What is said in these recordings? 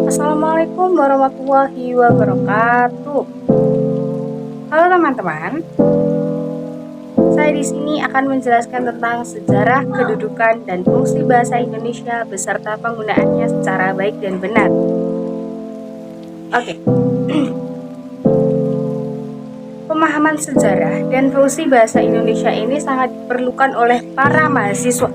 Assalamualaikum warahmatullahi wabarakatuh. Halo teman-teman, saya di sini akan menjelaskan tentang sejarah, kedudukan, dan fungsi bahasa Indonesia beserta penggunaannya secara baik dan benar. Oke. Pemahaman sejarah dan fungsi bahasa Indonesia ini sangat diperlukan oleh para mahasiswa.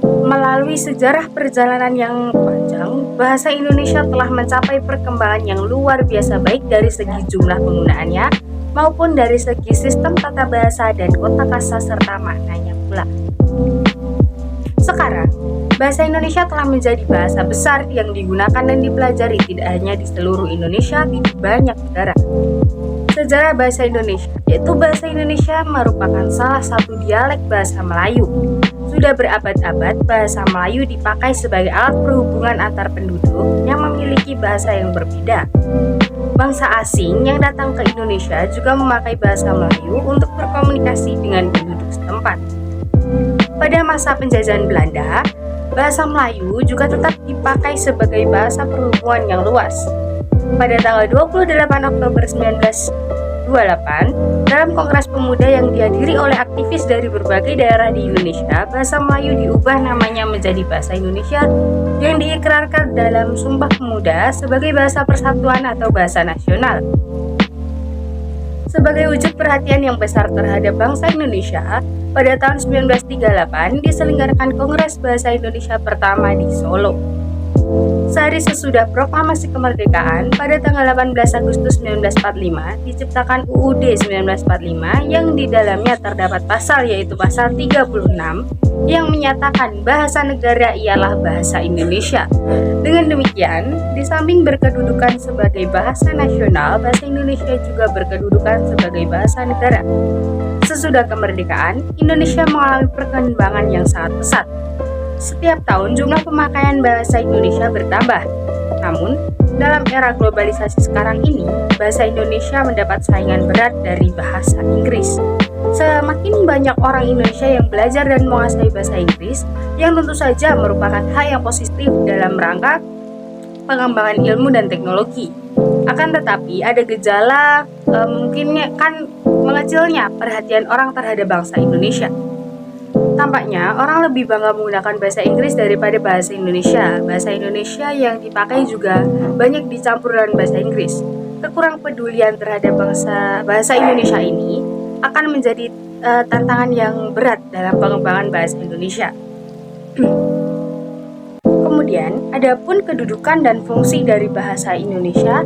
Melalui sejarah perjalanan yang panjang, bahasa Indonesia telah mencapai perkembangan yang luar biasa baik dari segi jumlah penggunaannya maupun dari segi sistem tata bahasa dan kotakasa serta maknanya pula. Sekarang, bahasa Indonesia telah menjadi bahasa besar yang digunakan dan dipelajari tidak hanya di seluruh Indonesia, di banyak negara. Sejarah bahasa Indonesia, yaitu bahasa Indonesia merupakan salah satu dialek bahasa Melayu. Sudah berabad-abad, bahasa Melayu dipakai sebagai alat perhubungan antar penduduk yang memiliki bahasa yang berbeda. Bangsa asing yang datang ke Indonesia juga memakai bahasa Melayu untuk berkomunikasi dengan penduduk setempat. Pada masa penjajahan Belanda, bahasa Melayu juga tetap dipakai sebagai bahasa perhubungan yang luas. Pada tanggal 28 Oktober 1928, dalam Kongres Pemuda yang dihadiri oleh aktivis dari berbagai daerah di Indonesia, bahasa Melayu diubah namanya menjadi bahasa Indonesia yang diikrarkan dalam Sumpah Pemuda sebagai bahasa persatuan atau bahasa nasional. Sebagai wujud perhatian yang besar terhadap bangsa Indonesia, pada tahun 1938 diselenggarakan Kongres Bahasa Indonesia pertama di Solo. Sehari sesudah proklamasi kemerdekaan, pada tanggal 18 Agustus 1945, diciptakan UUD 1945 yang di dalamnya terdapat pasal yaitu pasal 36 yang menyatakan bahasa negara ialah bahasa Indonesia. Dengan demikian, di samping berkedudukan sebagai bahasa nasional, bahasa Indonesia juga berkedudukan sebagai bahasa negara. Sesudah kemerdekaan, Indonesia mengalami perkembangan yang sangat pesat. Setiap tahun jumlah pemakaian bahasa Indonesia bertambah. Namun, dalam era globalisasi sekarang ini, bahasa Indonesia mendapat saingan berat dari bahasa Inggris. Semakin banyak orang Indonesia yang belajar dan menguasai bahasa Inggris, yang tentu saja merupakan hal yang positif dalam rangka pengembangan ilmu dan teknologi. Akan tetapi, ada gejala mungkinnya kan mengecilnya perhatian orang terhadap bangsa Indonesia. Tampaknya orang lebih bangga menggunakan bahasa Inggris daripada bahasa Indonesia. Bahasa Indonesia yang dipakai juga banyak dicampur dengan bahasa Inggris. Kekurang pedulian terhadap bahasa Indonesia ini akan menjadi tantangan yang berat dalam pengembangan bahasa Indonesia. Kemudian, adapun kedudukan dan fungsi dari bahasa Indonesia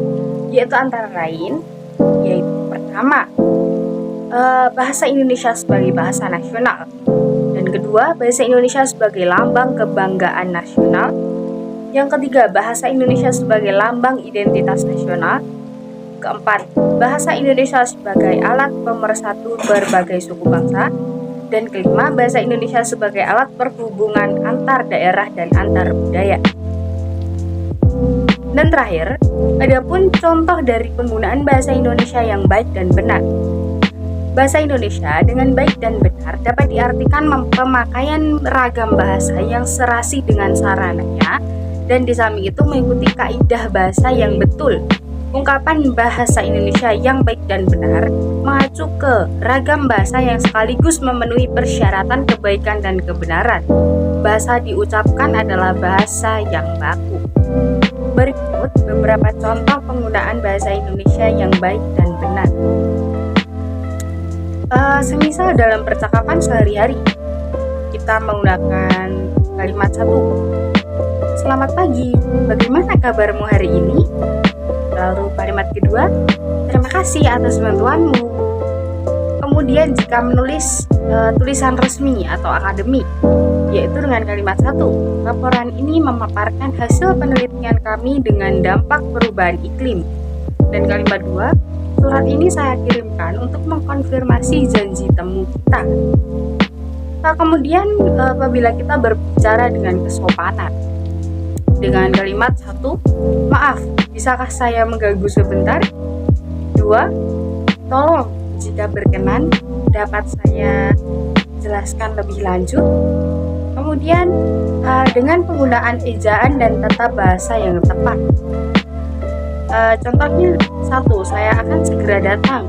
yaitu antara lain, yaitu pertama, bahasa Indonesia sebagai bahasa nasional. Dan kedua, bahasa Indonesia sebagai lambang kebanggaan nasional. Yang ketiga, bahasa Indonesia sebagai lambang identitas nasional. Keempat, bahasa Indonesia sebagai alat pemersatu berbagai suku bangsa. Dan kelima, bahasa Indonesia sebagai alat perhubungan antar daerah dan antar budaya. Dan terakhir, adapun contoh dari penggunaan bahasa Indonesia yang baik dan benar. Bahasa Indonesia dengan baik dan benar dapat diartikan pemakaian ragam bahasa yang serasi dengan sarananya dan di samping itu mengikuti kaidah bahasa yang betul. Ungkapan bahasa Indonesia yang baik dan benar mengacu ke ragam bahasa yang sekaligus memenuhi persyaratan kebaikan dan kebenaran. Bahasa diucapkan adalah bahasa yang baku. Berikut beberapa contoh penggunaan bahasa Indonesia yang baik dan benar. Semisal dalam percakapan sehari-hari kita menggunakan kalimat satu, selamat pagi, bagaimana kabarmu hari ini? Lalu kalimat kedua, terima kasih atas bantuanmu. Kemudian jika menulis tulisan resmi atau akademik, yaitu dengan kalimat satu, laporan ini memaparkan hasil penelitian kami dengan dampak perubahan iklim. Dan kalimat dua, surat ini saya kirimkan untuk mengkonfirmasi janji temu kita. Nah, kemudian apabila kita berbicara dengan kesopanan, dengan kalimat satu, maaf, bisakah saya mengganggu sebentar? Dua, tolong jika berkenan dapat saya jelaskan lebih lanjut. Kemudian dengan penggunaan ejaan dan tata bahasa yang tepat. Contohnya, satu, saya akan segera datang.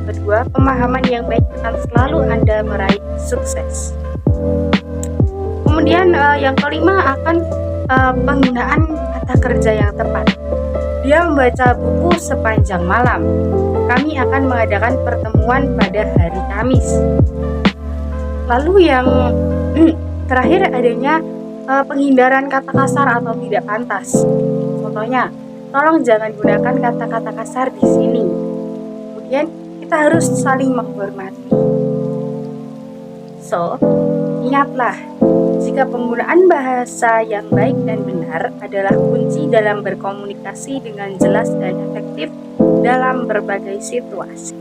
Kedua, pemahaman yang baik akan selalu Anda meraih sukses. Kemudian yang kelima akan penggunaan kata kerja yang tepat. Dia membaca buku sepanjang malam. Kami akan mengadakan pertemuan pada hari Kamis. Lalu yang terakhir adanya penghindaran kata kasar atau tidak pantas. Contohnya, tolong jangan gunakan kata-kata kasar di sini. Kemudian kita harus saling menghormati. So, ingatlah, jika penggunaan bahasa yang baik dan benar adalah kunci dalam berkomunikasi dengan jelas dan efektif dalam berbagai situasi.